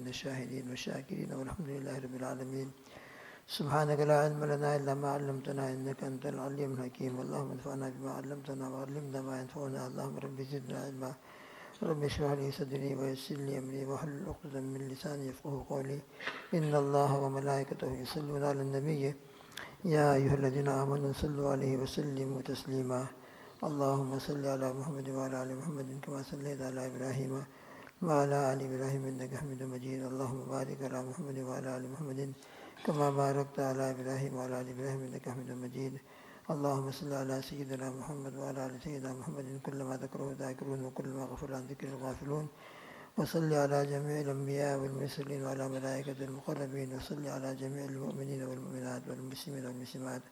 من الشاهدين والشاكرين والحمد لله رب العالمين. سبحانك لا علم لنا إلا ما علمتنا إنك أنت العليم الحكيم. اللهم انفعنا بما علمتنا وعلمنا ما ينفعنا. اللهم رب زدنا علما. رب اشرح لي صدري ويسر لي أمري واحلل عقدة من لساني يفقهوا قولي. إن الله وملائكته يصلون على النبي يا أيها الذين آمنوا صلوا عليه وسلموا تسليما. اللهم صل على محمد وعلى آل محمد كما صليت على إبراهيم وعلى آل إبراهيم إنك حميد مجيد. اللهم بارك على محمد وعلى آل محمد كما باركت على إبراهيم وعلى آل إبراهيم إنك حميد مجيد. اللهم صل على سيدنا محمد وعلى آل سيدنا محمد كلما ذكره الذاكرون وكلما غفل عن ذكر الغافلون. وصل على جميع الأنبياء والمرسلين وعلى ملائكة المقربين. وصل على جميع المؤمنين والمؤمنات والمسلمين والمسلمات.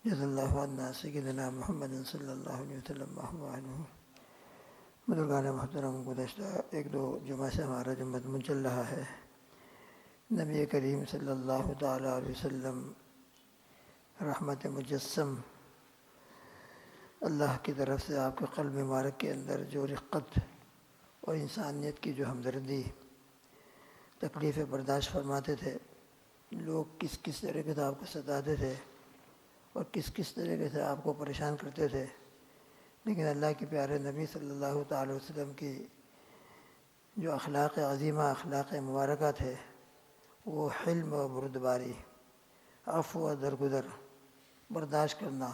جزا اللہ عنا سیدنا محمد صلی اللہ علیہ وسلم وآلہ. بزرگان محترم، گزشتہ ایک دو جمعہ سے ہمارا جو مضمون چل رہا ہے نبی کریم صلی اللہ تعالیٰ علیہ وسلم رحمت مجسم، اللہ کی طرف سے آپ کے قلب مبارک کے اندر جو رقت اور انسانیت کی جو ہمدردی، تکلیفیں برداشت فرماتے تھے، لوگ کس کس طریقے سے آپ کو ستاتے تھے اور کس کس طریقے سے آپ کو پریشان کرتے تھے، لیکن اللہ کے پیارے نبی صلی اللہ تعالی وسلم کی جو اخلاق عظیمہ، اخلاق مبارکہ تھے، وہ حلم و بردباری، عفو و درگزر، برداشت کرنا،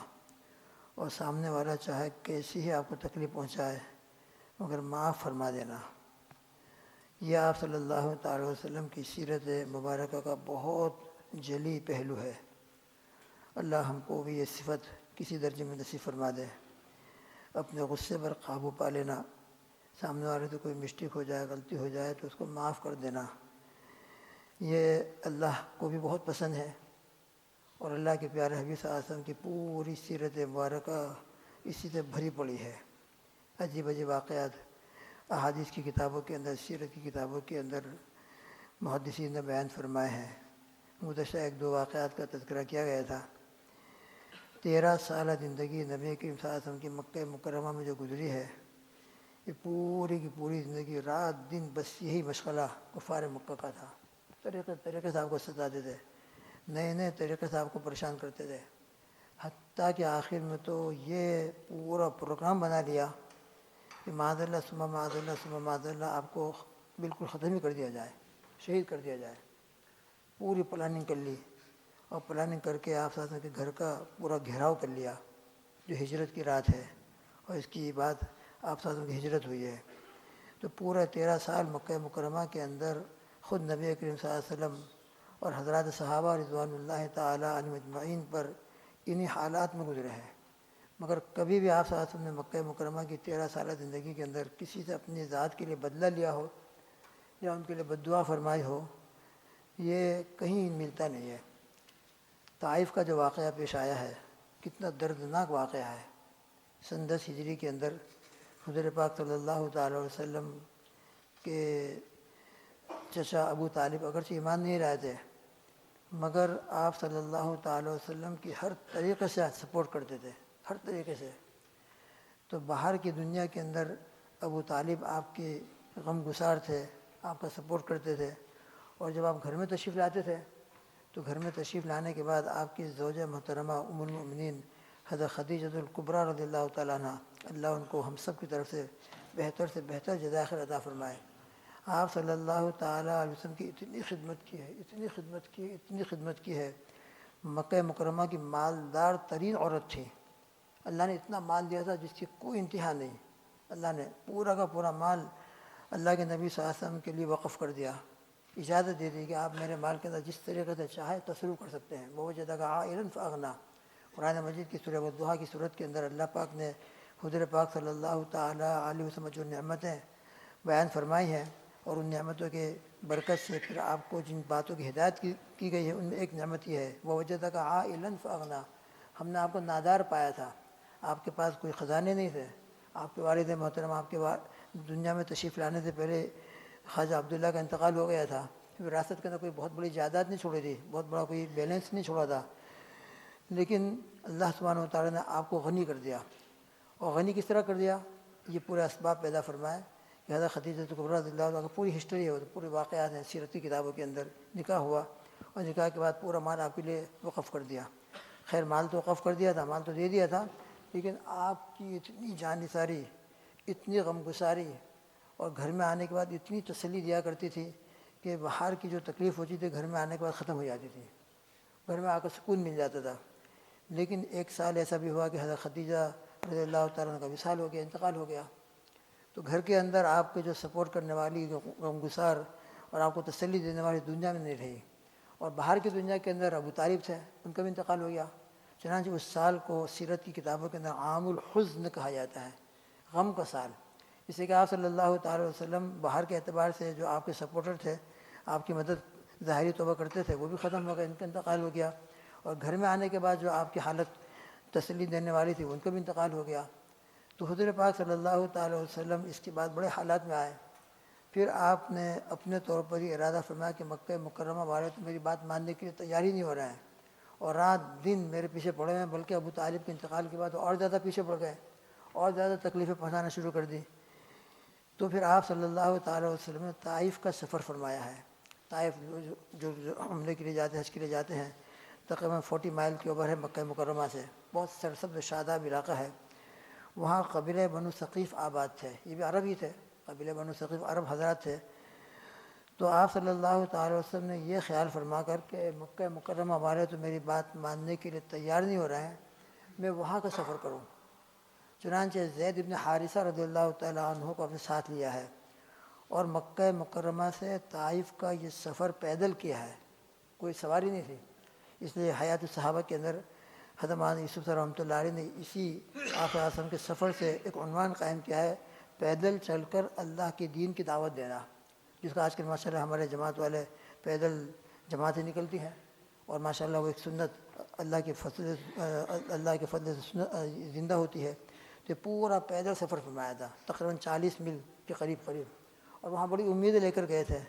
اور سامنے والا چاہے کیسی ہی آپ کو تکلیف پہنچائے مگر معاف فرما دینا، یہ آپ صلی اللہ تعالی وسلم کی سیرت مبارکہ کا بہت جلی پہلو ہے. اللہ ہم کو بھی یہ صفت کسی درجے میں نصیب فرما دے. اپنے غصے پر قابو پا لینا، سامنے والے سے کوئی مسٹیک ہو جائے، غلطی ہو جائے تو اس کو معاف کر دینا، یہ اللہ کو بھی بہت پسند ہے. اور اللہ کے پیارے حبیب صلی اللہ علیہ وسلم کی پوری سیرت مبارکہ اسی سے بھری پڑی ہے. عجیب عجیب واقعات احادیث کی کتابوں کے اندر، سیرت کی کتابوں کے اندر محدثین نے بیان فرمائے ہیں. گزشتہ ایک دو واقعات کا تذکرہ کیا گیا تھا. 13 سالہ زندگی نبی کریم صلی اللہ علیہ وسلم کی مکہ مکرمہ میں جو گزری ہے، یہ پوری کی پوری زندگی رات دن بس یہی مشغلہ کفار مکہ کا تھا. طریقے سے آپ کو ستاتے تھے، نئے نئے طریقے سے آپ کو پریشان کرتے تھے، حتیٰ کہ آخر میں تو یہ پورا پروگرام بنا لیا کہ معاذ اللہ ثم معاذ اللہ ثم معاذ اللہ آپ کو بالکل ختم ہی کر دیا جائے، شہید کر دیا جائے. پوری پلاننگ کر لی، اور پلاننگ کر کے آپ صلی اللہ علیہ وسلم کے گھر کا پورا گھیراؤ کر لیا جو ہجرت کی رات ہے، اور اس کی بعد آپ صلی اللہ علیہ وسلم کی ہجرت ہوئی ہے. تو پورا 13 سال مکہ مکرمہ کے اندر خود نبی کریم صلی اللہ علیہ وسلم اور حضرات صحابہ رضوان اللہ تعالیٰ علیہم اجمعین پر انہی حالات میں گزرے ہیں. مگر کبھی بھی آپ صلی اللہ علیہ وسلم نے مکہ مکرمہ کی 13 سالہ زندگی کے اندر کسی سے اپنی ذات کے لیے بدلہ لیا ہو یا ان کے لیے بد دعا فرمائی ہو، یہ کہیں ملتا نہیں ہے. طائف کا جو واقعہ پیش آیا ہے کتنا دردناک واقعہ ہے. سن 10 ہجری کے اندر حضور پاک صلی اللہ تعالی وسلم کے چچا ابو طالب اگرچہ ایمان نہیں لائے تھے، مگر آپ صلی اللہ تعالی وسلم کی ہر طریقے سے سپورٹ کرتے تھے، ہر طریقے سے. تو باہر کی دنیا کے اندر ابو طالب آپ کے غم گسار تھے، آپ کا سپورٹ کرتے تھے. اور جب آپ گھر میں تشریف لاتے تھے تو گھر میں تشریف لانے کے بعد آپ کی زوجہ محترمہ ام المؤمنین حضرت خدیجہ الکبریٰ رضی اللہ تعالیٰ عنہ، اللہ ان کو ہم سب کی طرف سے بہتر جزائے خیر عطا فرمائے، آپ صلی اللہ تعالیٰ علیہ وسلم کی اتنی خدمت کی ہے، اتنی خدمت کی ہے. مکہ مکرمہ کی مالدار ترین عورت تھی. اللہ نے اتنا مال دیا تھا جس کی کوئی انتہا نہیں. اللہ نے پورا کا پورا مال اللہ کے نبی صلی اللہ علیہ وسلم کے لیے وقف کر دیا. اجازت دے دی کہ آپ میرے مال کے اندر جس طریقے سے چاہے تصرف کر سکتے ہیں. ووجدک عائلا فاغنی، قرآن مجید کی سورہ والضحیٰ کی صورت کے اندر اللہ پاک نے حضور پاک صلی اللہ تعالیٰ علیہ وسلم جو نعمتیں بیان فرمائی ہیں، اور ان نعمتوں کے برکت سے پھر آپ کو جن باتوں کی ہدایت کی گئی ہے ان میں ایک نعمت یہ ہے ووجدک عائلا فاغنی. ہم نے آپ کو نادار پایا تھا، آپ کے پاس کوئی خزانے نہیں تھے. آپ کے والد محترم آپ کے دنیا میں تشریف لانے سے پہلے خواجہ عبداللہ کا انتقال ہو گیا تھا. وراثت کے اندر کوئی بہت بڑی جائیداد نہیں چھوڑی تھی، بہت بڑا کوئی بیلنس نہیں چھوڑا تھا، لیکن اللہ سبحانہ و تعالیٰ نے آپ کو غنی کر دیا. اور غنی کس طرح کر دیا؟ یہ پورے اسباب پیدا فرمائے کہ کہ حضرت خدیجہ کبریٰ رضی اللہ عنہا کا پوری ہسٹری ہے، پورے واقعات ہیں سیرتی کتابوں کے اندر. نکاح ہوا اور نکاح کے بعد پورا مال آپ کے لیے وقف کر دیا. خیر مال تو وقف کر دیا تھا، مال تو دے دیا تھا، لیکن آپ کی اتنی جانثاری، اتنی غمگساری، اور گھر میں آنے کے بعد اتنی تسلی دیا کرتی تھی کہ باہر کی جو تکلیف ہوتی تھی گھر میں آنے کے بعد ختم ہو جاتی تھی، گھر میں آ کر سکون مل جاتا تھا. لیکن ایک سال ایسا بھی ہوا کہ حضرت خدیجہ رضی اللہ تعالیٰ عنہ کا وصال ہو گیا، انتقال ہو گیا. تو گھر کے اندر آپ کے جو سپورٹ کرنے والی، غمگسار اور آپ کو تسلی دینے والی دنیا میں نہیں رہی. اور باہر کی دنیا کے اندر ابو طالب تھے، ان کا بھی انتقال ہو گیا. چنانچہ اس سال کو سیرت کی کتابوں کے اندر عام الحزن کہا جاتا ہے، غم کا سال. اس لیے کہ آپ صلی اللہ تعالی وسلم باہر کے اعتبار سے جو آپ کے سپورٹر تھے، آپ کی مدد ظاہری طور پر کرتے تھے، وہ بھی ختم ہو گئے، ان کا انتقال ہو گیا. اور گھر میں آنے کے بعد جو آپ کی حالت تسلی دینے والی تھی ان کا بھی انتقال ہو گیا. تو حضور پاک صلی اللہ تعالی وسلم اس کے بعد بڑے حالات میں آئے. پھر آپ نے اپنے طور پر یہ ارادہ فرمایا کہ مکہ مکرمہ والے تو میری بات ماننے کے لیے تیار ہی نہیں ہو رہے ہیں، اور رات دن میرے پیچھے پڑے ہیں، بلکہ ابو طالب کے انتقال کے بعد اور زیادہ پیچھے پڑ گئے، اور زیادہ تکلیفیں پہنچانا شروع کر دی. تو پھر آپ صلی اللہ تعالی وسلم نے طائف کا سفر فرمایا ہے. طائف جو عمرے کے لیے جاتے ہیں، حج کے لیے جاتے ہیں، تقریباً 40 مائل کے اوپر ہے مکہ مکرمہ سے، بہت سرسبز و شاداب علاقہ ہے. وہاں قبیلہ بنو ثقیف آباد تھے، یہ بھی عرب ہی تھے، قبیلہ بنو ثقیف عرب حضرات تھے. تو آپ صلی اللہ تعالی وسلم نے یہ خیال فرما کر کہ مکہ مکرمہ والے تو میری بات ماننے کے لیے تیار نہیں ہو رہے ہیں، میں وہاں کا سفر کروں. چنانچہ زید بن حارثہ رضی اللہ تعالیٰ عنہ کو اپنے ساتھ لیا ہے، اور مکہ مکرمہ سے طائف کا یہ سفر پیدل کیا ہے، کوئی سواری نہیں تھی. اس لیے حیات الصحابہ کے اندر حضرت مولانا یوسف صاحب رحمۃ اللہ علیہ نے اسی آپ وسلم کے سفر سے ایک عنوان قائم کیا ہے، پیدل چل کر اللہ کے دین کی دعوت دینا، جس کا آج کل ماشاء اللہ ہمارے جماعت والے پیدل جماعتیں نکلتی ہیں، اور ماشاء اللہ وہ ایک سنت اللہ کے فضل سے زندہ ہوتی ہے. تو پورا پیدل سفر فرمایا تھا، تقریباً 40 میل کے قریب، اور وہاں بڑی امیدیں لے کر گئے تھے.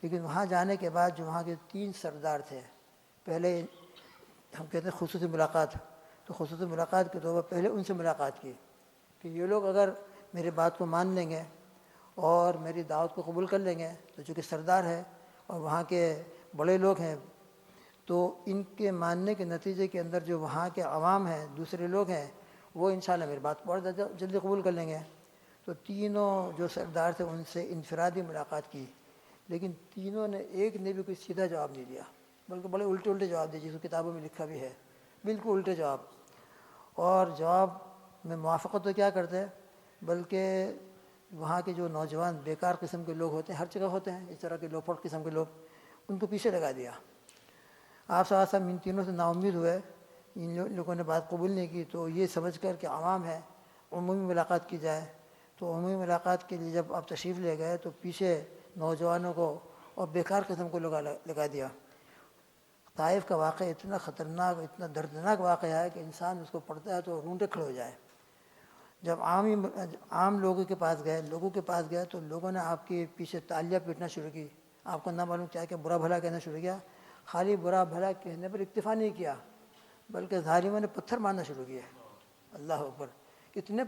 لیکن وہاں جانے کے بعد جو وہاں کے 3 سردار تھے، پہلے ہم کہتے ہیں خصوصی ملاقات، تو خصوصی ملاقات کے طور پر پہلے ان سے ملاقات کی کہ یہ لوگ اگر میری بات کو مان لیں گے اور میری دعوت کو قبول کر لیں گے تو چونکہ سردار ہے اور وہاں کے بڑے لوگ ہیں، تو ان کے ماننے کے نتیجے کے اندر جو وہاں کے عوام ہیں، دوسرے لوگ ہیں، وہ انشاءاللہ میری بات کو اور جلدی قبول کر لیں گے. تو تینوں جو سردار تھے ان سے انفرادی ملاقات کی، لیکن تینوں نے ایک نے بھی کوئی سیدھا جواب نہیں دیا، بلکہ بڑے الٹے جواب دیے، جس کو کتابوں میں لکھا بھی ہے، بالکل الٹے جواب. اور جواب میں موافقت تو کیا کرتے ہیں، بلکہ وہاں کے جو نوجوان بیکار قسم کے لوگ ہوتے ہیں، ہر جگہ ہوتے ہیں اس طرح کے لوپڑ قسم کے لوگ، ان کو پیچھے لگا دیا. آپ صلی اللہ علیہ وسلم ان تینوں سے نا امید ہوئے، ان لوگوں نے بات قبول نہیں کی. تو یہ سمجھ کر کہ عوام ہے، عمومی ملاقات کی جائے. تو عمومی ملاقات کے لیے جب آپ تشریف لے گئے تو پیچھے نوجوانوں کو اور بیکار قسم کو لگا دیا. طائف کا واقعہ اتنا خطرناک، اتنا دردناک واقعہ ہے کہ انسان اس کو پڑھتا ہے تو رونگٹے کھڑے ہو جائے. جب عام لوگوں کے پاس گئے تو لوگوں نے آپ کے پیچھے تالیاں پیٹنا شروع کی، آپ کو نہ معلوم کیا کہ برا بھلا کہنا شروع کیا. خالی برا بھلا کہنے پر اکتفا نہیں کیا، بلکہ ظالموں نے پتھر مارنا شروع کیا. اللہ اکبر! اتنے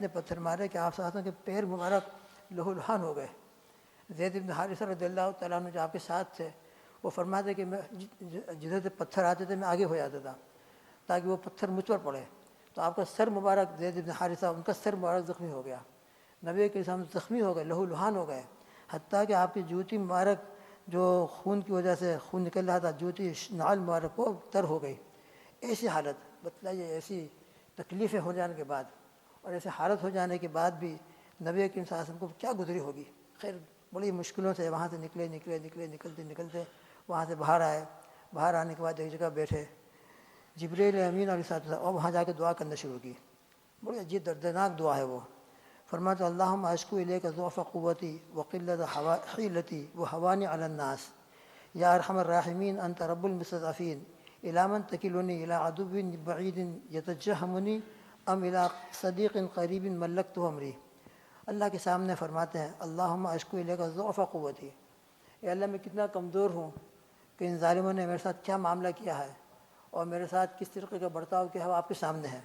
پتھر مارے کہ آپ صاحب کے پیر مبارک لہو لہان ہو گئے. زید بن حارثہ رضی اللہ تعالیٰ عنہ جو آپ کے ساتھ تھے، وہ فرماتے کہ میں جدھر سے پتھر آتے تھے میں آگے ہو جاتا تھا تاکہ وہ پتھر مجھ پر پڑے. تو آپ کا سر مبارک، زید بن حارثہ، ان کا سر مبارک زخمی ہو گیا. نبی کے سامنے زخمی ہو گئے، لہو لہان ہو گئے، حتیٰ کہ آپ کی جوتی مبارک جو خون کی وجہ سے خون نکل رہا تھا، جوتی نعل مبارک وہ تر ہو گئی. ایسی حالت بتلائیے، ایسی تکلیفیں ہو جانے کے بعد اور ایسے حالت ہو جانے کے بعد بھی نبی کریم صلی اللہ علیہ وسلم کو کیا گزری ہوگی. خیر بڑی مشکلوں سے وہاں سے نکلتے وہاں سے باہر آئے. باہر آنے کے بعد ایک جگہ بیٹھے، جبریل امین علیہ السلام، اور وہاں جا کے دعا کرنا شروع کی. بڑی عجیب دردناک دعا ہے وہ. فرماتے اللہم اشکو الیک ضعف قوتی وقلت حیلتی وہوانی علی الناس یا ارحم الراحمین انت رب المستضعفین الی من تکلنی الی عدو بعید یتجہمنی ام الی صدیق قریب ملکت امری. اللہ کے سامنے فرماتے ہیں اللہم اشکو الیک ضعف قوتی، اے اللہ میں کتنا کمزور ہوں کہ ان ظالموں نے میرے ساتھ کیا معاملہ کیا ہے اور میرے ساتھ کس طریقے کا برتاؤ کیا ہے وہ آپ کے سامنے ہے.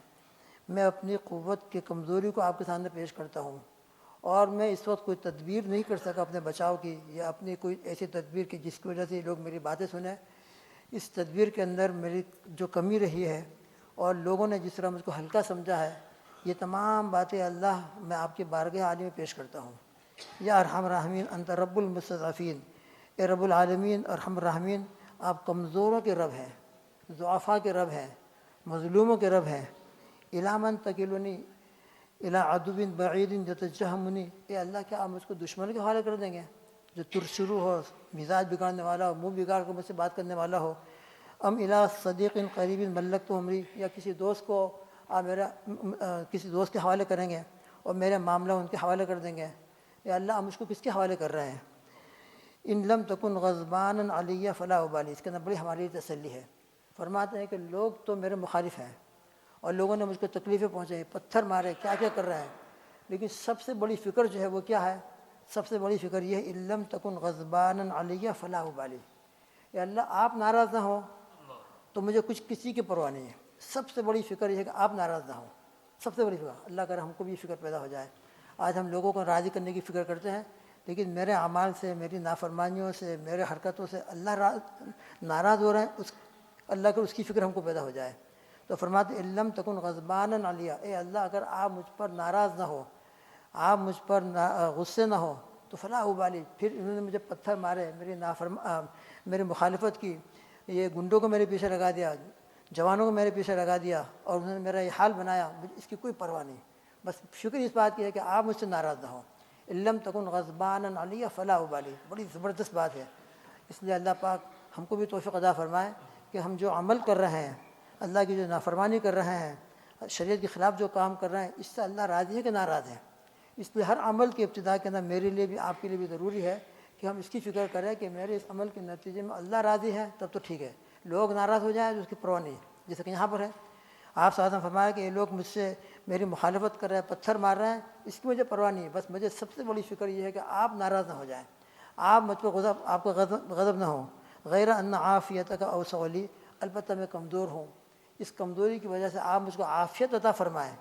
میں اپنی قوت کی کمزوری کو آپ کے سامنے پیش کرتا ہوں، اور میں اس وقت کوئی تدبیر نہیں کر سکا اپنے بچاؤ کی یا اپنی کوئی ایسی تدبیر کی جس کی وجہ سے لوگ میری باتیں سنیں۔ اس تدبیر کے اندر میری جو کمی رہی ہے اور لوگوں نے جس طرح مجھ کو ہلکا سمجھا ہے، یہ تمام باتیں اللہ میں آپ کی بارگاہ عالی میں پیش کرتا ہوں۔ یا ارحم الراحمین انت رب المستضعفین، اے رب العالمین ارحم الراحمین، آپ کمزوروں کے رب ہیں، ضعفاء کے رب ہیں، مظلوموں کے رب ہیں۔ الی من تکلنی الی عدو بعید یتجہمنی، اے اللہ کیا آپ مجھ کو دشمن کے حوالے کر دیں گے جو ترشرو ہو، مزاج بگاڑنے والا ہو، منہ بگاڑ کر مجھ سے بات کرنے والا ہو؟ ام الی صدیق قریب ملکت عمری، یا کسی دوست کو آپ کسی دوست کے حوالے کریں گے اور میرے معاملہ ان کے حوالے کر دیں گے؟ یا اللہ آپ مجھ کو کس کے حوالے کر رہے ہیں؟ ان لم تکن غضبانا علی فلا ابالی، اس کے اندر بڑی ہماری تسلی ہے۔ فرماتے ہیں کہ لوگ تو میرے مخالف ہیں اور لوگوں نے مجھ کو تکلیفیں پہنچائی، پتھر مارے، کیا کیا کر رہے ہیں، لیکن سب سے بڑی فکر جو ہے وہ کیا ہے؟ سب سے بڑی فکر یہ ہے ان لم تکن غضبانا علی فلا ابالی، یا اللہ آپ ناراض نہ ہو تو مجھے کسی کی پرواہ نہیں ہے۔ سب سے بڑی فکر یہ ہے کہ آپ ناراض نہ ہوں، سب سے بڑی فکر۔ اللہ کرے ہم کو بھی یہ فکر پیدا ہو جائے۔ آج ہم لوگوں کو راضی کرنے کی فکر کرتے ہیں، لیکن میرے اعمال سے، میری نافرمانیوں سے، میرے حرکتوں سے اللہ ناراض ہو رہے ہیں، اللہ کا اس کی فکر ہم کو پیدا ہو جائے۔ تو فرماتے ان لم تکن غضبانا علی، اے اللہ اگر آپ مجھ پر ناراض نہ ہو، آپ مجھ پر غصے نہ ہو تو فلا ابالی، پھر انہوں نے مجھے پتھر مارے، میری مخالفت کی، یہ گنڈوں کو میرے پیچھے لگا دیا، جوانوں کو میرے پیچھے لگا دیا اور انہوں نے میرا یہ حال بنایا، مجھے اس کی کوئی پرواہ نہیں، بس فکر اس بات کی ہے کہ آپ مجھ سے ناراض نہ ہوں۔ ان لم تکن غضبانا علی فلا ابالی، بڑی زبردست بات ہے۔ اس لیے اللہ پاک ہم کو بھی توفیق عطا فرمائے کہ ہم جو عمل کر رہے ہیں، اللہ کی جو نافرمانی کر رہے ہیں، شریعت کے خلاف جو کام کر رہے ہیں، اس سے اللہ راضی ہے کہ ناراض ہے؟ اس لیے ہر عمل کی ابتدا کے اندر میرے لیے بھی، آپ کے لیے بھی ضروری ہے کہ ہم اس کی فکر کریں کہ میرے اس عمل کے نتیجے میں اللہ راضی ہے، تب تو ٹھیک ہے، لوگ ناراض ہو جائیں تو اس کی پرواہ نہیں ہے۔ جیسے کہ یہاں پر ہے، آپ صلی اللہ علیہ وسلم فرمایا کہ یہ لوگ مجھ سے میری مخالفت کر رہے ہیں، پتھر مار رہے ہیں، اس کی مجھے پرواہ نہیں ہے، بس مجھے سب سے بڑی فکر یہ ہے کہ آپ ناراض نہ ہو جائیں، آپ مجھ پر آپ کا غضب نہ ہو۔ غیر ان عافیتک اوسع لی، البتہ میں کمزور ہوں، اس کمزوری کی وجہ سے آپ مجھ کو عافیت عطا فرمائیں،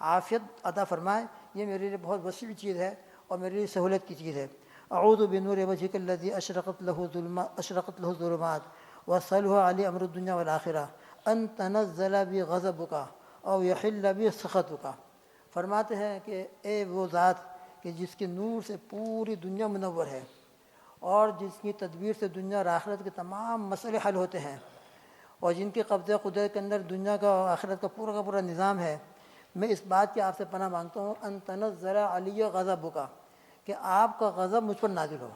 عافیت عطا فرمائیں، یہ میرے لیے بہت وسیع چیز ہے اور میرے لیے سہولت کی چیز ہے۔ اعوذ بنور وجهک الذی اشرقت له الظلمات وصلح علی امر الدنیا والآخرہ ان تنزل بی غضبک او یحل بی سخطک۔ فرماتے ہیں کہ اے وہ ذات کہ جس کے نور سے پوری دنیا منور ہے اور جس کی تدبیر سے دنیا اور آخرت کے تمام مسئلے حل ہوتے ہیں، اور جن کے قبضہ قدرت کے اندر دنیا کا اور آخرت کا پورا نظام ہے، میں اس بات کی آپ سے پناہ مانگتا ہوں ان تنزل علی غضبک، کہ آپ کا غضب مجھ پر نازل ہو۔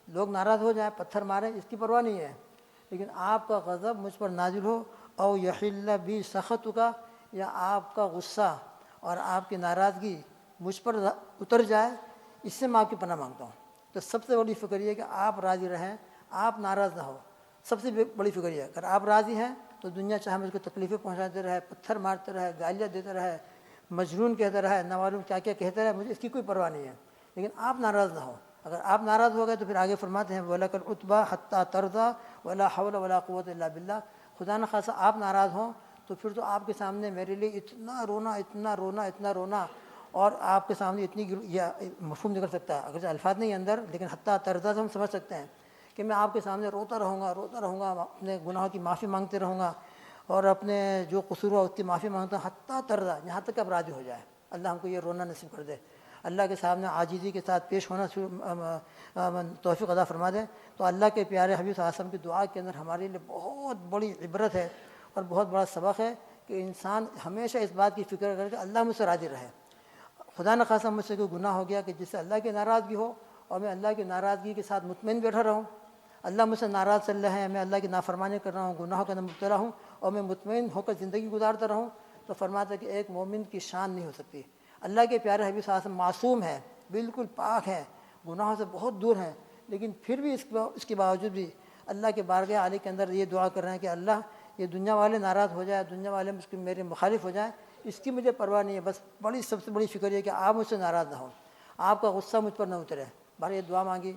لوگ ناراض ہو جائیں، پتھر ماریں، اس کی پرواہ نہیں ہے، لیکن آپ کا غضب مجھ پر نازل ہو، او یحل بی سخطک، یا آپ کا غصہ اور آپ کی ناراضگی مجھ پر اتر جائے، اس سے میں آپ کی پناہ مانگتا ہوں۔ تو سب سے بڑی فکر یہ ہے کہ آپ راضی رہیں، آپ ناراض نہ ہو، سب سے بڑی فکر یہ ہے۔ اگر آپ راضی ہیں تو دنیا چاہے مجھ کو تکلیفیں پہنچاتے رہے، پتھر مارتے رہے، گالیاں دیتے رہے، مجنون کہتے رہے، نہ معلوم کیا کیا کہتے رہے، مجھے اس کی کوئی پرواہ نہیں ہے، لیکن آپ ناراض نہ ہو۔ اگر آپ ناراض ہو گئے تو پھر آگے فرماتے ہیں وَلَكَ الْعُتْبَىٰ حَتَّىٰ تَرْضَىٰ وَلَا حَوْلَ وَلَا قُوَّةَ إِلَّا بِاللَّهِ، خدا نخواستہ آپ ناراض ہوں تو پھر تو آپ کے سامنے میرے لیے اتنا رونا اور آپ کے سامنے اتنی مفہوم نکل سکتا ہے، اگرچہ الفاظ نہیں اندر، لیکن حتیٰ ترضیٰ سے ہم سمجھ سکتے ہیں کہ میں آپ کے سامنے روتا رہوں گا، اپنے گناہوں کی معافی مانگتے رہوں گا اور اپنے جو قصور ہوا اس کی معافی مانگتا ہوں، حتیٰ ترضیٰ، یہاں تک کہ اب راضی ہو جائے۔ اللہ ہم کو یہ رونا نصیب کر دے، اللہ کے سامنے عاجزی کے ساتھ پیش ہونا توفیق عطا فرما دے۔ تو اللہ کے پیارے حبیب صلی اللہ علیہ وسلم کی دعا کے اندر ہمارے لیے بہت بڑی عبرت ہے اور بہت بڑا سبق ہے کہ انسان ہمیشہ اس بات کی فکر کرے کہ اللہ مجھ سے راضی رہے۔ خدا نخواستہ مجھ سے کوئی گناہ ہو گیا کہ جس سے اللہ کی ناراضگی ہو اور میں اللہ کی ناراضگی کے ساتھ مطمئن بیٹھا رہوں، اللہ مجھ سے ناراض چل رہے ہیں، میں اللہ کی نافرمانی کر رہا ہوں، گناہوں کے اندر مبتلا ہوں اور میں مطمئن ہو کر زندگی گزارتا رہوں، تو فرماتا ہے کہ ایک مومن کی شان نہیں ہو سکتی۔ اللہ کے پیارے حبیب صلی اللہ علیہ وسلم معصوم ہے، بالکل پاک ہے، گناہوں سے بہت دور ہیں، لیکن پھر بھی اس کے باوجود بھی اللہ کے بارگاہ عالی کے اندر یہ دعا کر رہے ہیں کہ اللہ یہ دنیا والے ناراض ہو جائے، دنیا والے میرے مخالف ہو جائیں، اس کی مجھے پرواہ نہیں ہے، بس سب سے بڑی فکر یہ ہے کہ آپ مجھ سے ناراض نہ ہوں، آپ کا غصہ مجھ پر نہ اترے۔ بار یہ دعا مانگی،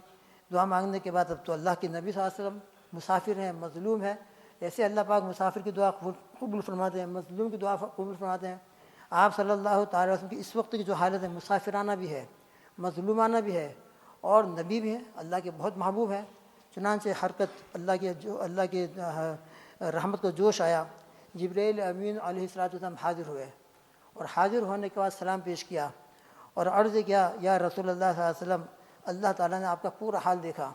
دعا مانگنے کے بعد اب تو اللہ کے نبی صلی اللہ علیہ وسلم مسافر ہیں، مظلوم ہے، ایسے اللہ پاک مسافر کی دعا قبول فرماتے ہیں، مظلوم کی دعا قبول فرماتے ہیں۔ آپ صلی اللہ تعالی وسلم کی اس وقت کی جو حالت ہے مسافرانہ بھی ہے، مظلومانہ بھی ہے اور نبی بھی ہے، اللہ کے بہت محبوب ہے۔ چنانچہ حرکت اللہ کے رحمت کو جوش آیا، جبرائیل امین علیہ السلام حاضر ہوئے، اور حاضر ہونے کے بعد سلام پیش کیا اور عرض کیا، یا رسول اللہ صلی اللہ علیہ وسلم، اللہ تعالیٰ نے آپ کا پورا حال دیکھا،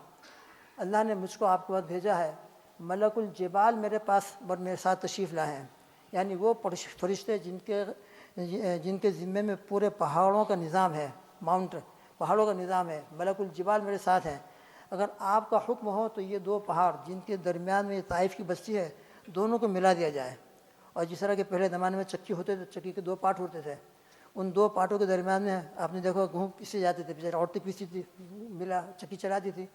اللہ نے مجھ کو آپ کے پاس بھیجا ہے، ملک الجبال میرے پاس اور میرے ساتھ تشریف لائے ہیں، یعنی وہ فرشتے جن کے ذمے میں پورے پہاڑوں کا نظام ہے، پہاڑوں کا نظام ہے، ملک الجبال میرے ساتھ ہیں۔ اگر آپ کا حکم ہو تو یہ دو پہاڑ جن کے درمیان میں طائف کی بستی ہے، دونوں کو ملا دیا جائے۔ اور جس طرح کہ پہلے زمانے میں چکی ہوتے تھے، چکی کے دو پارٹ ہوتے تھے، ان دو پارٹوں کے درمیان میں آپ نے دیکھا گیہوں پیسے جاتے تھے، بیچارے عورتیں پیستی تھی، ملا چکی چلاتی تھی،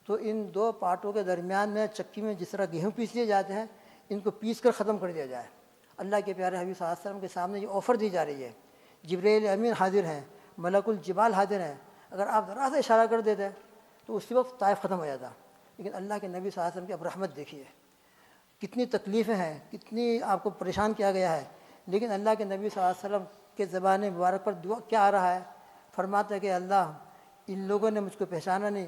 تو ان دو پارٹوں کے درمیان میں چکی میں جس طرح گیہوں پیس دیے جاتے ہیں، ان کو پیس کر ختم کر دیا جائے۔ اللہ کے پیارے حبیب صلی اللہ علیہ وسلم کے سامنے یہ آفر دی جا رہی ہے، جبرائیل امین حاضر ہیں، ملک الجبال حاضر ہیں، اگر آپ ذرا سے اشارہ کر دیتے تو اسی وقت طائف ختم ہو جاتا۔ لیکن اللہ کے نبی صلی اللہ علیہ وسلم کی اب رحمت دیکھیے، کتنی تکلیفیں ہیں، کتنی آپ کو پریشان کیا گیا ہے، لیکن اللہ کے نبی صلی اللہ علیہ وسلم کے زبان مبارک پر دعا کیا آ رہا ہے، فرماتا ہے کہ اللہ، ان لوگوں نے مجھ کو پہچانا نہیں،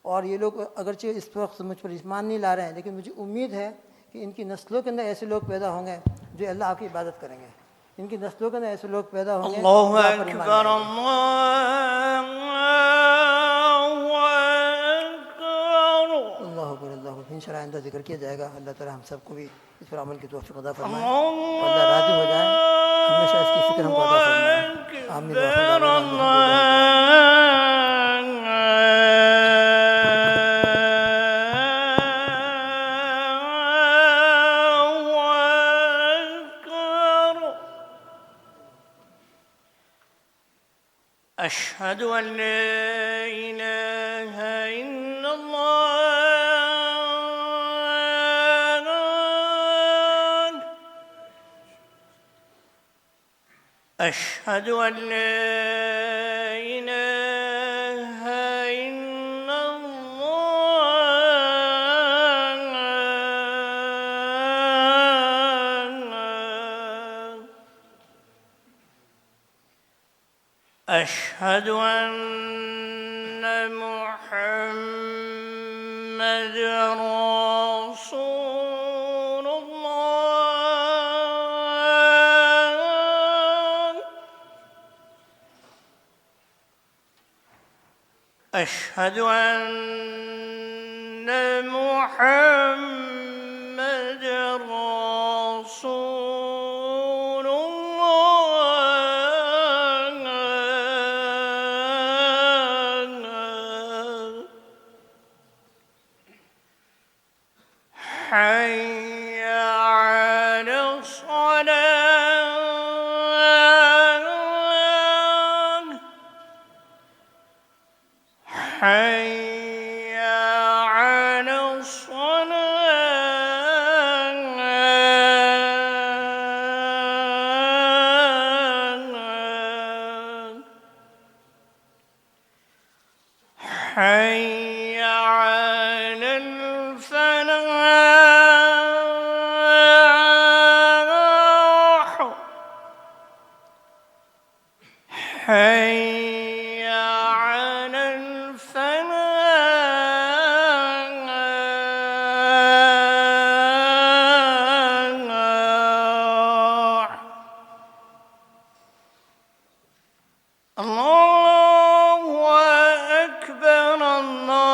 اور یہ لوگ اگرچہ اس وقت مجھ پر ایمان نہیں لا رہے ہیں، لیکن مجھے امید ہے کہ ان کی نسلوں کے اندر ایسے لوگ پیدا ہوں گے جو اللہ آپ کی عبادت کریں گے، ان کی نسلوں کے اندر ایسے لوگ پیدا ہوں گے جو اللہ آپ پر ایمان اکبر، لائیں گے۔ اللہ اکبر، اللہ اکبر۔ انشاءاللہ آئندہ ذکر کیا جائے گا۔ اللہ تعالی ہم سب کو بھی اس پر عمل کی توفیق عطا فرمائے، اور اللہ راضی ہو جائے، ہمیشہ اس کی فکر ہم کو عطا فرمائے۔ آمین وآخر دعوانا الحمدللہ رب العالمین۔ أشهد أن لا إله إلا الله، أشهد أن لا إله إلا الله، أشهد أن محمد رسول الله، أشهد أن محمد رسول الله، حي على الصلاة، حي على الصلاة، حي على الفلاح، حي على الفلاح، الله أكبر، الله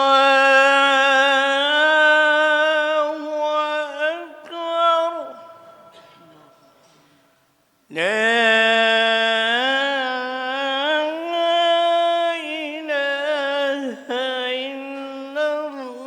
أكبر، لا إله إلا الله.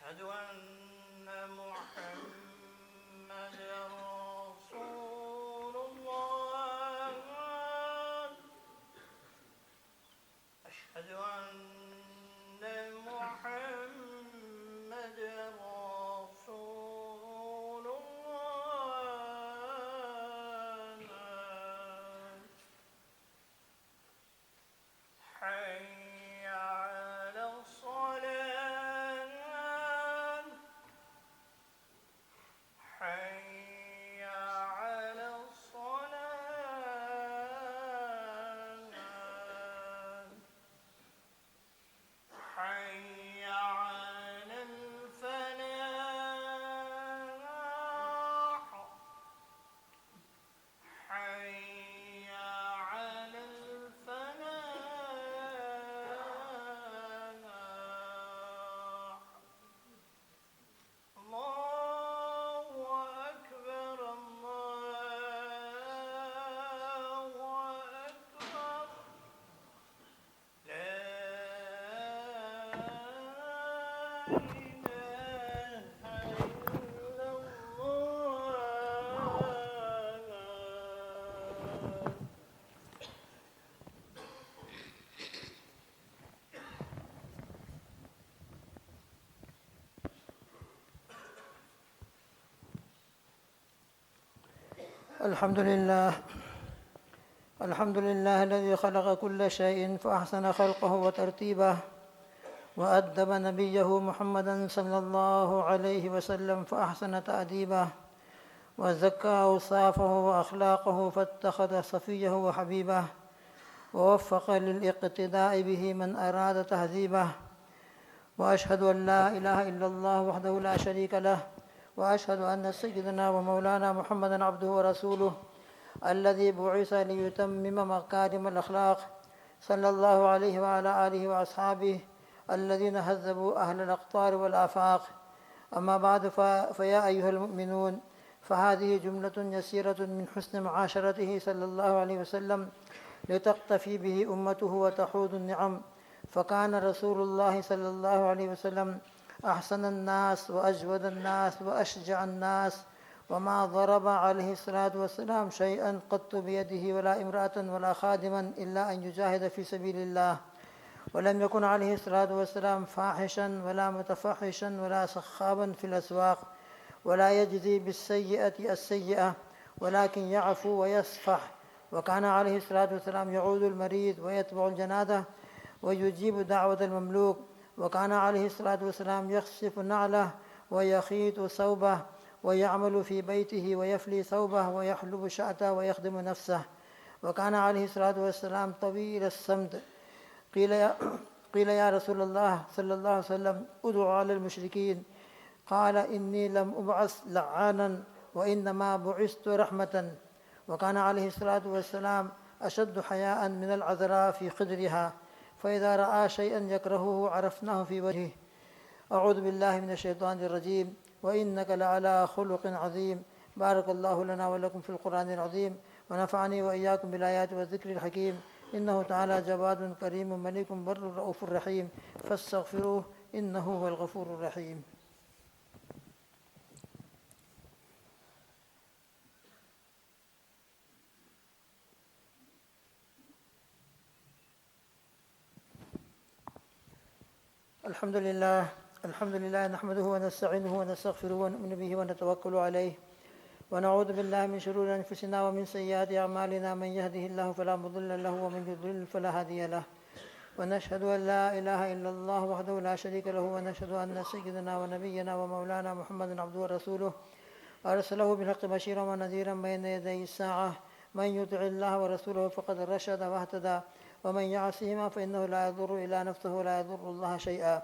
أشهد أن محمدا رسول الله أشهد أن محمدا رسول الله حي على الصلاة حي على الصلاة حي على الفلاح حي على الفلاح الله أكبر الله أكبر لا إله إلا الله الحمد لله الذي خلق كل شيء فأحسن خلقه وترتيبه وأدب نبيه محمدا صلى الله عليه وسلم فأحسن تأديبه وزكى أوصافه وأخلاقه فاتخذ صفيه وحبيبه ووفق للاقتداء به من أراد تهذيبه وأشهد أن لا إله إلا الله وحده لا شريك له وأشهد أن سيدنا ومولانا محمدا عبده ورسوله الذي بعث ليتمم مكارم الأخلاق صلى الله عليه وعلى آله وأصحابه الذين هذبوا أهل الأقطار والآفاق. أما بعد فيا أيها المؤمنون، فهذه جملة يسيرة من حسن معاشرته صلى الله عليه وسلم لتقتفي به أمته وتحوز النعم. فكان رسول الله صلى الله عليه وسلم أحسن الناس وأجود الناس وأشجع الناس، وما ضرب عليه الصلاة والسلام شيئا قط بيده ولا امرأة ولا خادما إلا أن يجاهد في سبيل الله. ولم يكن عليه الصلاة والسلام فاحشا ولا متفحشا ولا سخابا في الأسواق، ولا يجزي بالسيئة السيئة ولكن يعفو ويصفح. وكان عليه الصلاة والسلام يعود المريض ويتبع الجنازة ويجيب دعوة المملوك. وكان عليه الصلاة والسلام يخسف نعله ويخيط ثوبه ويعمل في بيته ويفلي ثوبه ويحلب شأته ويخدم نفسه. وكان عليه الصلاة والسلام طويل الصمد. قيل يا رسول الله صلى الله عليه وسلم ادع على المشركين. قال إني لم أبعث لعانا وإنما بعثت رحمة. وكان عليه الصلاة والسلام أشد حياء من العذراء في خدرها، فإذا رأى شيئا يكرهه عرفناه في وجهه. أعوذ بالله من الشيطان الرجيم. وإنك لعلى خلق عظيم. بارك الله لنا ولكم في القرآن العظيم، ونفعني وإياكم بالآيات والذكر الحكيم. إنه تعالى جواد كريم مليك بر رؤوف رحيم، فاستغفروه إنه هو الغفور الرحيم. الحمد لله نحمده ونستعينه ونستغفره ونؤمن به ونتوكل عليه، ونعوذ بالله من شرور أنفسنا ومن سيئات أعمالنا. من يهده الله فلا مضل له ومن يضلل فلا هادي له. ونشهد أن لا إله إلا الله وحده لا شريك له، ونشهد أن سيدنا ونبينا ومولانا محمد عبده ورسوله أرسله بالحق بشيرا ونذيرا بين يدي الساعة. من يطع الله ورسوله فقد رشد واهتدى، ومن يعصهما فإنه لا يضر إلا نفسه ولا يضر الله شيئا.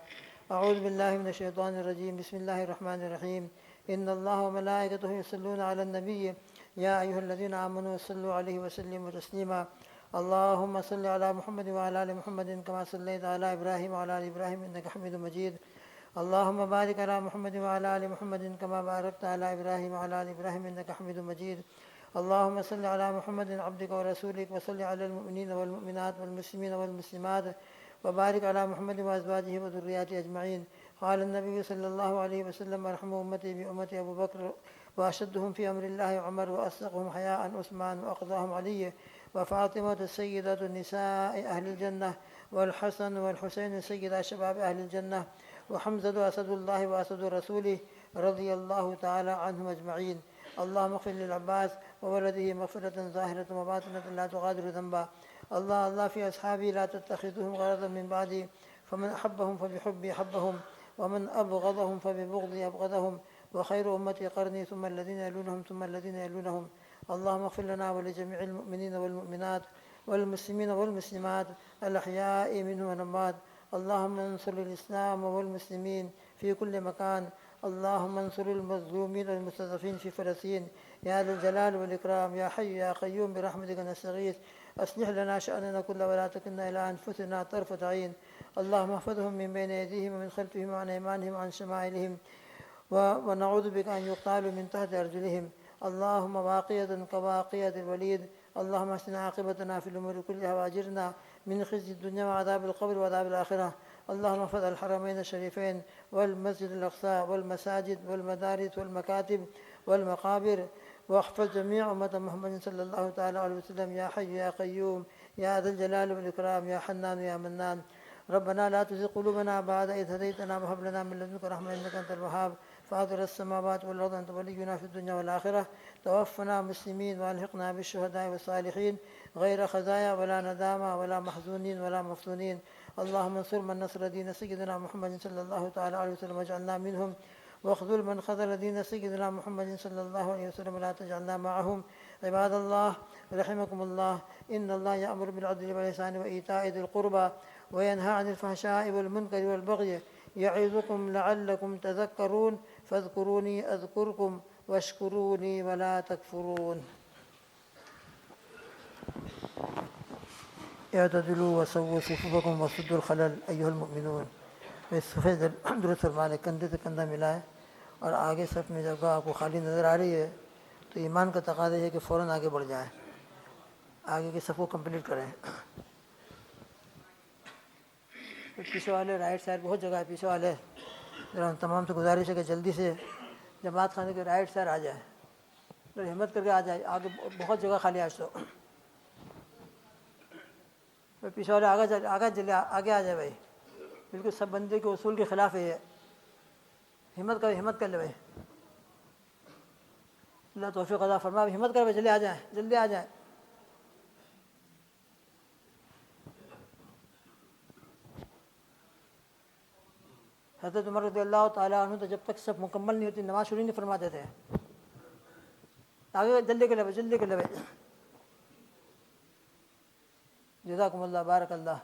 أعوذ بالله من الشيطان الرجيم. بسم الله الرحمن الرحيم. إن الله وملائكته يصلون على النبي يا أيها الذين آمنوا صلوا عليه وسلموا تسليما. اللهم صل على محمد وعلى آل محمد كما صليت على إبراهيم وعلى آل إبراهيم إنك حميد مجيد. اللهم بارك على محمد وعلى آل محمد كما باركت على إبراهيم وعلى آل إبراهيم إنك حميد مجيد. اللهم صل على محمد عبدك ورسولك، وصل على المؤمنين والمؤمنات والمسلمين والمسلمات، وبارك على محمد وأزواجه وذرياته أجمعين. قال النبي صلى الله عليه وسلم أرحم أمتي بأمتي أبو بكر وأشدهم في أمر الله عمر وأصدقهم حياء عثمان وأقضاهم علي وفاطمة سيدة نساء أهل الجنة والحسن والحسين سيدا شباب أهل الجنة وحمزة أسد الله وأسد رسوله رضي الله تعالى عنهم أجمعين. اللهم اغفر للعباس وولده مغفرة ظاهرة وباطنة لا تغادر ذنبا. الله في أصحابي لا تتخذهم غرضا من بعدي، فمن أحبهم فبحبي أحبهم ومن أبغضهم فببغضي أبغضهم، وخير أمتي قرني ثم الذين يلونهم ثم الذين يلونهم. اللهم اغفر لنا ولجميع المؤمنين والمؤمنات والمسلمين والمسلمات الأحياء منهم والأموات. اللهم انصر الإسلام والمسلمين في كل مكان. اللهم انصر المظلومين والمستضعفين في فلسطين يا ذا الجلال والإكرام. يا حي يا قيوم برحمتك نستغيث. أصلح لنا شأننا كله ولا تكلنا إلى أنفسنا طرفة عين. اللهم احفظهم من بين أيديهم ومن خلفهم وعن أيمانهم وعن شمائلهم، ونعوذ بك أن يقتالوا من تحت أرجلهم. اللهم باقية كباقية الوليد. اللهم احسن عاقبتنا في الأمور كلها وأجرنا من خزي الدنيا وعذاب القبر وعذاب الآخرة. اللهم احفظ الحرمين الشريفين والمسجد الأقصى والمساجد والمدارس والمكاتب والمقابر، واحفظ جميع أمة محمد صلى الله تعالى عليه وسلم. يا حي يا قيوم يا ذا الجلال والإكرام يا حنان يا منان. ربنا لا تزغ قلوبنا بعد إذ هديتنا وهب لنا من لدنك رحمة إنك أنت الوهاب. فاطر السماوات والأرض أنت ولينا في الدنيا والآخرة. توفنا مسلمين وألحقنا بالشهداء والصالحين غير خزايا ولا ندامة ولا محزونين ولا مفتونين. اللهم انصر من نصر دين سيدنا محمد صلى الله تعالى عليه وسلم واجعلنا منهم، واخذل من خذل دين سيدنا محمد صلى الله عليه وسلم ولا تجعلنا معهم. عباد الله رحمكم الله، إن الله يأمر بالعدل والإحسان وإيتاء ذي القربى وينهى عن الفحشاء والمنكر والبغي يعظكم لعلكم تذكرون. فاذكروني أذكركم واشكروني ولا تكفرون. اعتدلوا وسووا صفوفكم وسدوا الخلل أيها المؤمنون. اس صفحے درست فرمانے کندھے سے کندھا ملائے اور آگے صف میں جگہ آپ کو خالی نظر آ رہی ہے تو ایمان کا تقاضا ہے کہ فوراً آگے بڑھ جائیں، آگے کی صف کو کمپلیٹ کریں. پیچھے والے رائٹ سائڈ بہت جگہ ہے، پیچھے والے ذرا ہم تمام سے گزارش ہے کہ جلدی سے جماعت خانے کے رائٹ سائڈ آ جائے، ذرا ہمت کر کے آ جائے، آگے بہت جگہ خالی آج تو. پیچھے والے آگے آ جائے بھائی، بالکل سب بندے کے اصول کے خلاف ہے یہ. ہمت کر لے بھائی، اللہ توفیق عطا فرمائے. ہمت کر بھائی، جلدی آ جائیں، جلدی آ جائیں. حضرت عمر رضی اللہ تعالیٰ عنہ تو جب تک سب مکمل نہیں ہوتی نماز شروع نہیں فرماتے تھے. آگے جلدی کر لے بھائی، جلدی کر لے بھائی. جزاکم اللہ، بارک اللہ.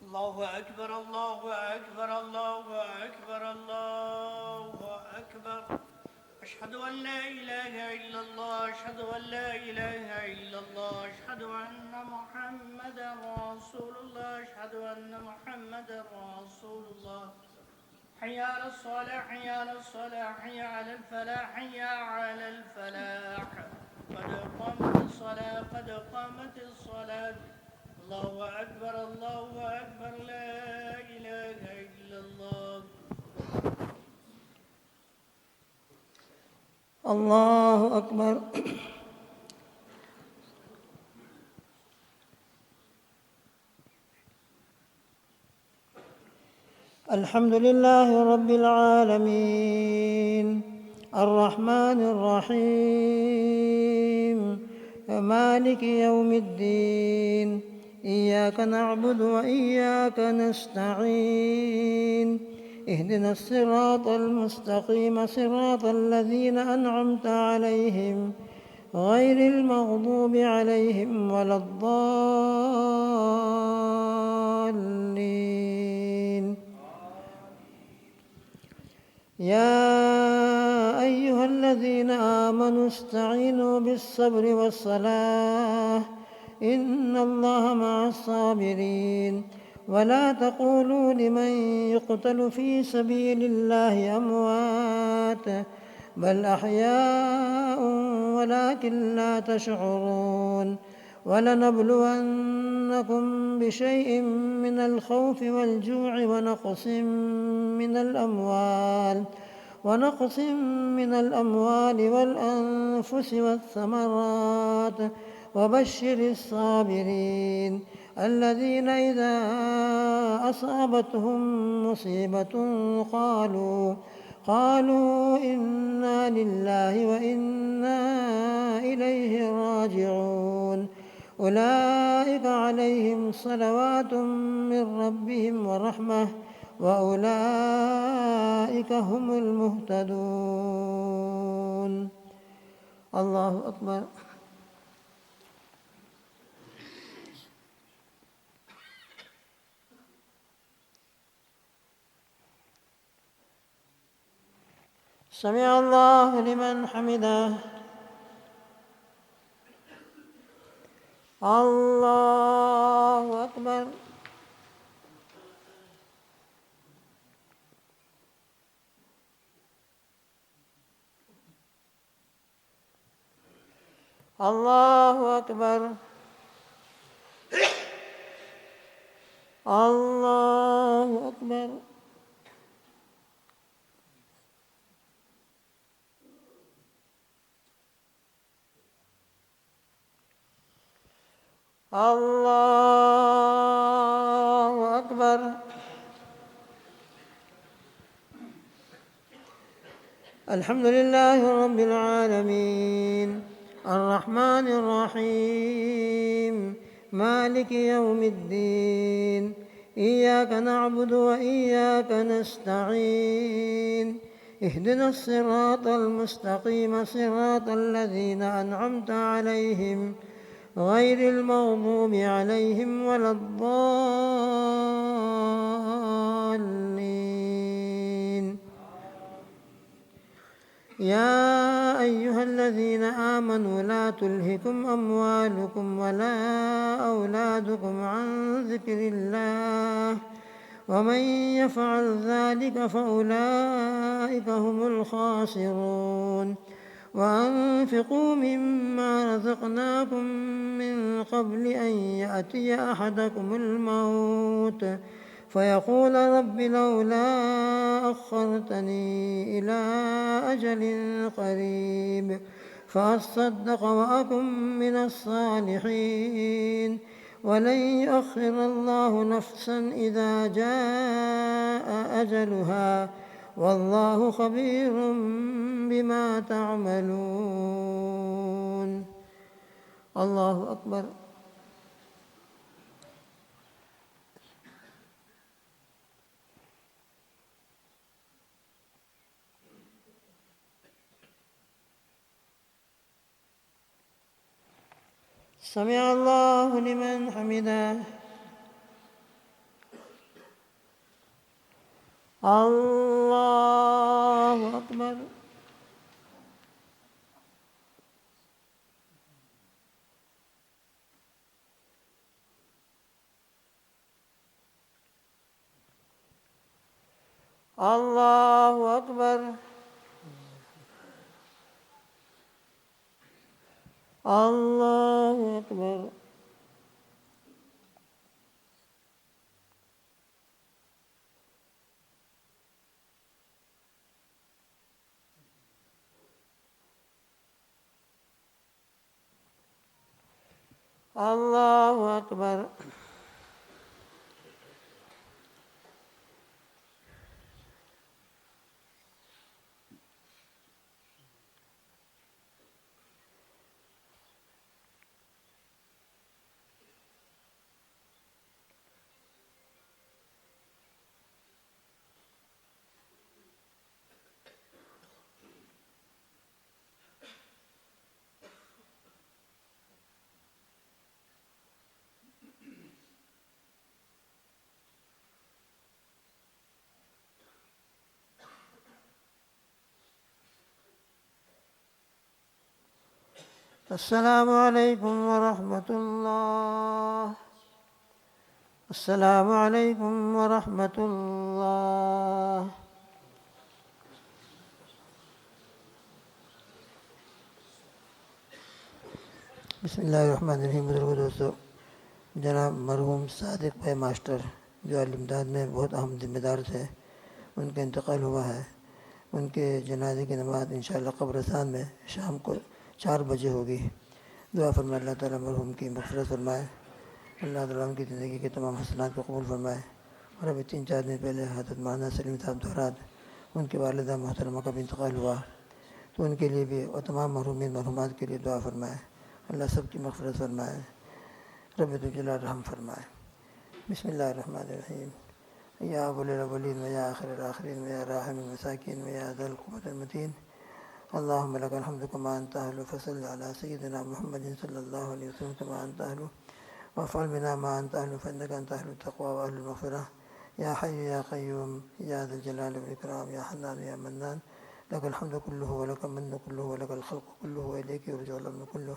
الله أكبر الله أكبر الله أكبر الله أكبر. أشهد أن لا إله إلا الله أشهد أن لا إله إلا الله أشهد أن محمدا رسول الله أشهد أن محمدا رسول الله. حي على الصلاة حي على الصلاة حي على الفلاح حي على الفلاح. قد قامت الصلاة قد قامت الصلاة. الله أكبر الله أكبر لا إله إلا الله. اللہ اکبر. الحمد لله رب العالمين الرحمن الرحيم مالك يوم الدين إياك نعبد وإياك نستعين اهدنا الصراط المستقيم صراط الذين أنعمت عليهم غير المغضوب عليهم ولا الضالين. يا أيها الذين آمنوا استعينوا بالصبر والصلاة إن الله مع الصابرين. ولا تقولوا لمن يقتل في سبيل الله أموات بل أحياء ولكن لا تشعرون. ولنبلونكم بشيء من الخوف والجوع ونقص من الأموال والأنفس والثمرات وبشر الصابرين الذين إذا أصابتهم مصيبة قالوا إنا لله وإنا إليه راجعون أولئك عليهم صلوات من ربهم ورحمة وأولئك هم المهتدون. الله أكبر. سمع الله لمن حمده. الله أكبر. الله أكبر. الله أكبر. الله أكبر. الحمد لله رب العالمين الرحمن الرحيم مالك يوم الدين إياك نعبد وإياك نستعين اهدنا الصراط المستقيم صراط الذين أنعمت عليهم غير المغضوب عليهم ولا الضالين. يا أيها الذين آمنوا لا تلهكم أموالكم ولا أولادكم عن ذكر الله ومن يفعل ذلك فأولئك هم الخاسرون. وأنفقوا مما رزقناكم من قبل أن يأتي أحدكم الموت فيقول رب لولا أخرتني إلى أجل قريب فأصدق وأكن من الصالحين ولن يؤخر الله نفسا إذا جاء أجلها والله خبير بما تعملون. الله أكبر. سمع الله لمن حمده. الله أكبر. الله أكبر. الله أكبر. الله أكبر. السلام عليكم ورحمة الله. السلام عليكم ورحمة الله. بسم اللہ الرحمن الرحیم. بزرگوں دوستو، جناب مرحوم صادق بھائی ماسٹر جو علمداد میں بہت اہم ذمہ دار تھے، ان کا انتقال ہوا ہے. ان کے جنازے کی نماز انشاءاللہ قبرستان میں شام کو 4 بجے ہوگی. دعا فرمائے اللہ تعالیٰ مرحوم کی مغفرت فرمائے، اللہ تعالیٰ ان کی زندگی کے تمام حسنات کو قبول فرمائے. اور ابھی 3-4 دن پہلے حضرت مولانا سلیم صاحب دورات ان کی والدہ محترمہ کا بھی انتقال ہوا، تو ان کے لیے بھی اور تمام محرومین مرحومات کے لیے دعا فرمائے، اللہ سب کی مغفرت فرمائے، رب ذوالجلال رحم فرمائے. بسم اللہ الرحمن الرحیم. یا اول الاولین و یا آخر الاخرین و یا راحم المساکین و یا ذا القوة المتین. اللہم لک الحمد کما انت اہل فصل علی سیدنا محمد صلی اللہ علیہ وسلم کما انت اہل وافعل بنا ما انت اہل فانک انت اہل التقوی و اہل المغفرہ. یا حی یا قیوم یا ذا الجلال والاکرام یا حنان یا منان. لک الحمد کلہ و لک المن کلہ و لک الخلق کلہ و الیک یرجع الامر کلہ.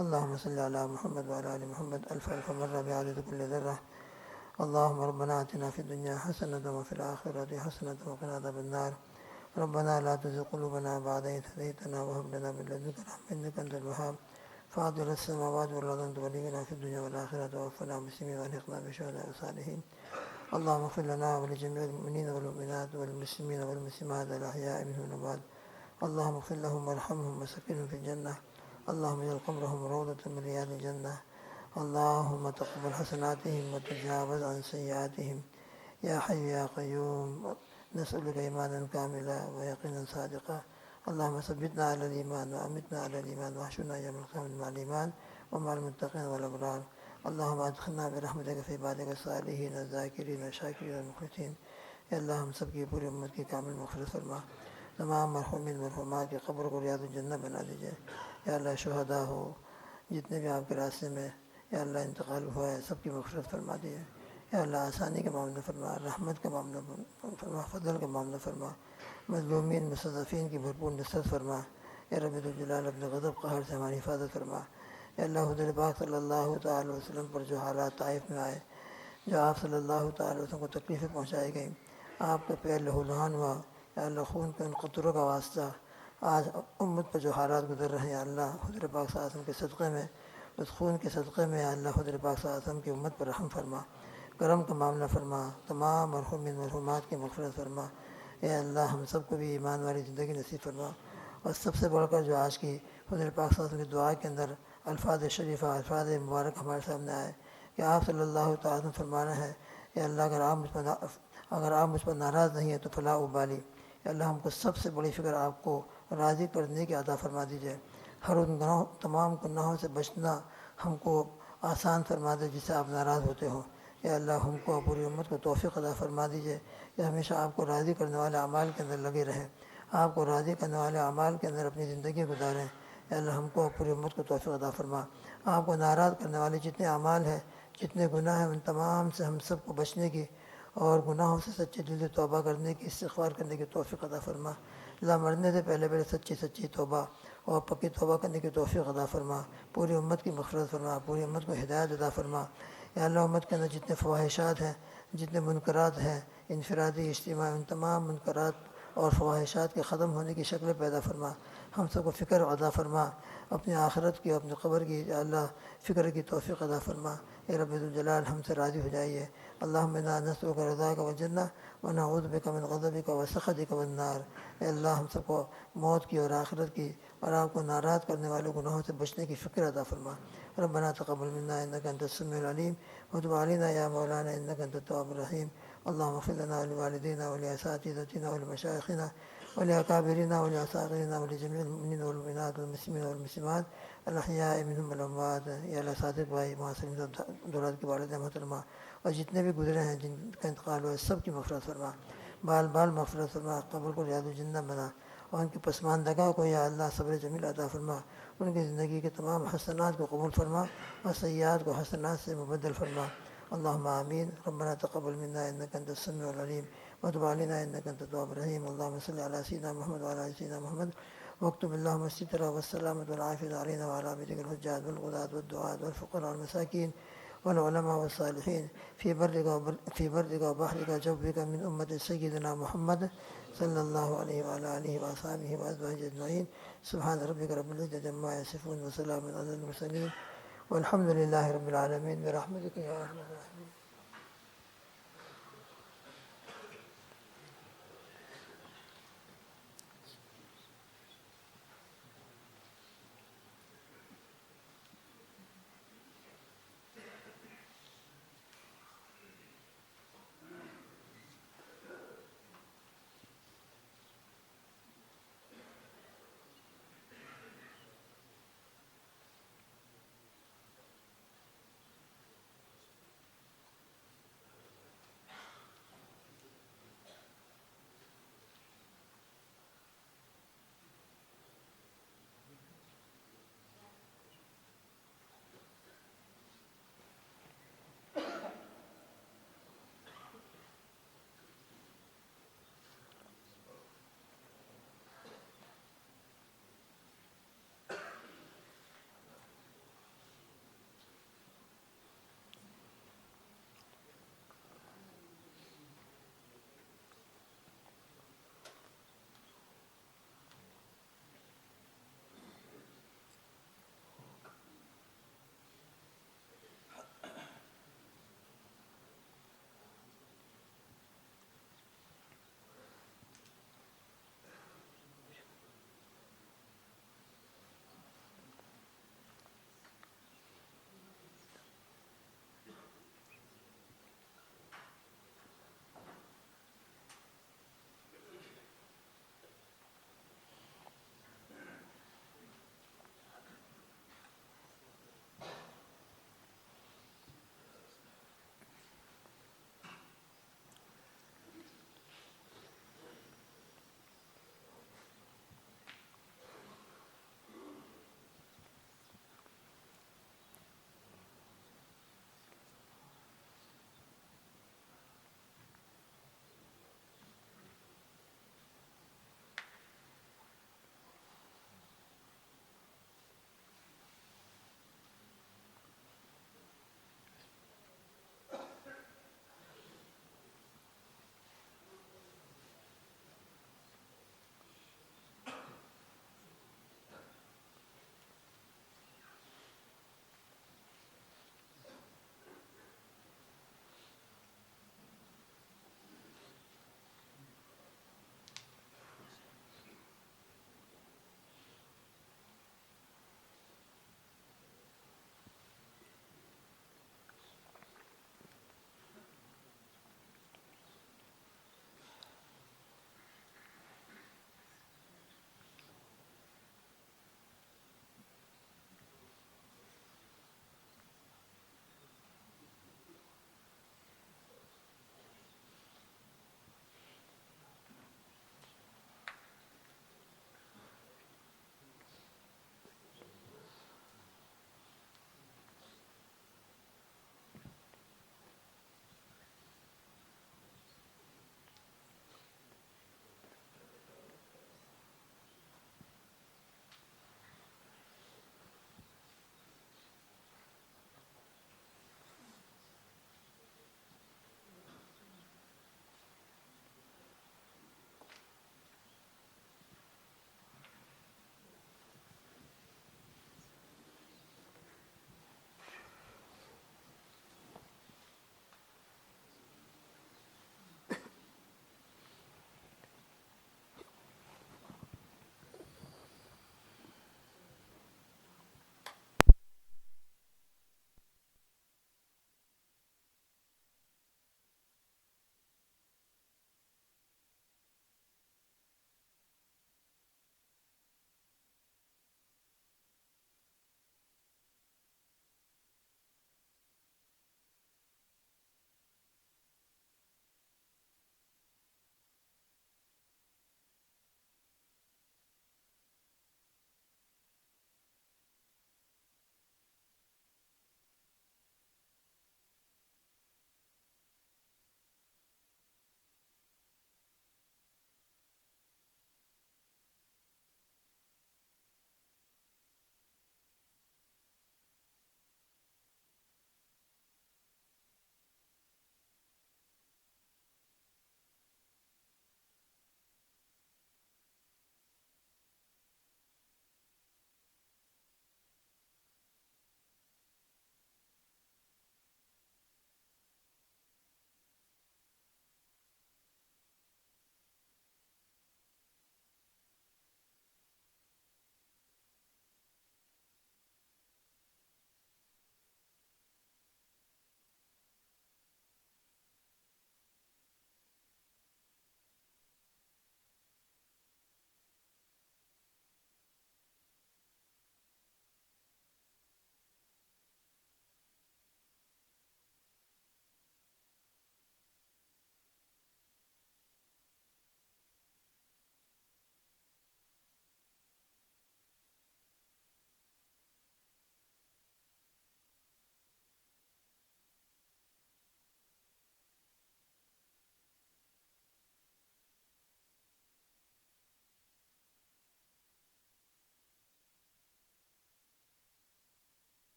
اللہم صلی علی محمد وعلی آل محمد الف الف مرہ بعدد کل ذرہ. اللہم ربنا آتنا فی الدنیا حسنۃ وفی الآخرۃ حسنۃ وقنا عذاب النار. ربنا لا تزغ قلوبنا بعد إذ هديتنا وهب لنا من لدنك رحمة إنك أنت الوهاب. فاطر السماوات والأرض أنت ولينا في الدنيا والآخرة توفنا مسلمين وألحقنا بالشهداء والصالحين. اللهم اغفر لنا ولجميع المؤمنين والمؤمنات والمسلمين والمسلمات الأحياء منهم والأموات. اللهم اغفر لهم وارحمهم وسكنهم في الجنة. اللهم اجعل قبرهم روضة من رياض الجنة. اللهم تقبل حسناتهم وتجاوز عن سيئاتهم. يا حي يا قيوم نسألك إيمانا كاملا ويقينا صادقا. اللهم ثبتنا على الإيمان وأمتنا على الإيمان واحشرنا يوم القيامة مع الإيمان ومع المتقين والأبرار. اللهم أدخلنا برحمتك في عبادك الصالحين الذاكرين الشاكرين المخلصين. یا اللہ ہم سب کی پوری امت کی کامل مغفرت فرما، تمام مرحومین مرحومات کی قبر کو ریاض الجنہ بنا دیجیے. یا اللہ شہداء ہو جتنے بھی آپ کے راستے میں یا اللہ انتقال ہوا ہے سب کی مغفرت فرما دیجیے. یا اللہ آسانی کا معاملہ فرما، رحمت کا معاملہ فرما، فضل کا معاملہ فرما، مظلومین مستضعفین کی بھرپور نصرت فرما. یا رب ذوالجلال اپنے غضب قہر سے ہماری حفاظت فرما. یا اللہ حضور پاک صلی اللہ تعالی وسلم پر جو حالات طائف میں آئے، جو آپ صلی اللہ تعالی وسلم کو تکلیفیں پہنچائی گئیں، آپ کا پیر لہو لہان ہوا، یا اللہ خون کے ان قطروں کا واسطہ آج امت پر جو حالات گزر رہے ہیں، اللہ حضور پاک صلی اللہ علیہ وسلم کے صدقے میں، اس خون کے صدقے میں اللہ حضور پاک صلی اللہ علیہ وسلم کی امت پر رحم فرما، کرم کا معاملہ فرما، تمام مرحومین مرحومات کی مغفرت فرما. اے اللہ ہم سب کو بھی ایمان والی زندگی نصیب فرما. اور سب سے بڑھ کر جو آج کی حضور پاک صلی اللہ علیہ وسلم کی دعا کے اندر الفاظ شریفہ، الفاظ مبارک ہمارے سامنے آئے کہ آپ صلی اللہ تعالیٰ وسلم فرمانا ہے کہ اللہ اگر آپ مجھ پر ناراض نہیں ہیں تو فلا ابالی. یا اللہ ہم کو سب سے بڑی فکر آپ کو راضی کرنے کی عطا فرما دیجیے. ہر ان تمام گناہوں سے بچنا ہم کو آسان فرما دے جس سے آپ ناراض ہوتے ہو. یا اللہ ہم کو پوری امت کو توفیق عطا فرما دیجیے کہ ہمیشہ آپ کو راضی کرنے والے اعمال کے اندر لگے رہیں، آپ کو راضی کرنے والے اعمال کے اندر اپنی زندگی گزاریں. یا اللہ ہم کو پوری امت کو توفیق عطا فرما. آپ کو ناراض کرنے والے جتنے اعمال ہیں، جتنے گناہ ہیں، ان تمام سے ہم سب کو بچنے کی اور گناہوں سے سچے دل سے توبہ کرنے کی، استغفار کرنے کی توفیق عطا فرما. اللہ مرنے سے پہلے سچی توبہ اور پکی توبہ کرنے کی توفیق عطا فرما. پوری امت کی مغفرت فرما، پوری امت کو ہدایت عطا فرما. یا اللہ امت کے اندر جتنے فواہشات ہیں، جتنے منکرات ہیں، انفرادی اجتماعی، ان تمام منکرات اور فواہشات کے ختم ہونے کی شکل پیدا فرما. ہم سب کو فکر عطا فرما، اپنی آخرت کی، اپنی قبر کی یا اللہ فکر کی توفیق عطا فرما. اے رب ذوالجلال ہم سے راضی ہو جائیے. اللہم انا نسألک رضاک والجنہ ونعوذ بک من غضبک وسخطک والنار. اے اللہ ہم سب کو موت کی اور آخرت کی اور آپ کو ناراض کرنے والے گناہوں سے بچنے کی فکر عطا فرما. ربنا تقبل منا انک انت السمیع العلیم وتب علینا یا مولانا انک انت التواب الرحیم. اللہم اغفر لنا ولوالدینا ولاساتذتنا ولمشایخنا ولاکابرنا ولاصاغرنا ولجمیع المؤمنین والمؤمنات والمسلمین والمسلمات الاحیاء منهم والاموات. یا اللہ صادق بھائی معاصرین دولت کے والد محترمہ اور جتنے بھی گزرے ہیں جن کا انتقال ہوا ہے سب کی مغفرت فرما، بال بال مغفرت فرما، قبر کو ریاض الجنہ بنا اور ان کی پسماندگاہ کو یا اللہ صبر جمیل عطا فرما. ان کی زندگی کے تمام حسنات کو قبول فرما اور سیئات کو حسنات سے مبدل فرما. اللہم آمین. ربنا تقبل منا انک انت السمیع العلیم وتب علینا انک انت التواب الرحیم. اللہم صلی علی سیدنا محمد وعلی آل سیدنا محمد واکتب اللہم الستر والسلامۃ والعافیۃ علینا وعلی عبادک الحجاج والغداۃ والدعاۃ والفقراء والمساکین والعلماء والصالحين في برك وبحرك وجوفك من أمة سيدنا محمد صلى الله عليه وعلى آله وأصحابه وأزواجه أجمعين. سبحان ربك رب العزة عما يصفون وسلام على المرسلين والحمد لله رب العالمين برحمتك يا أرحم الراحمين.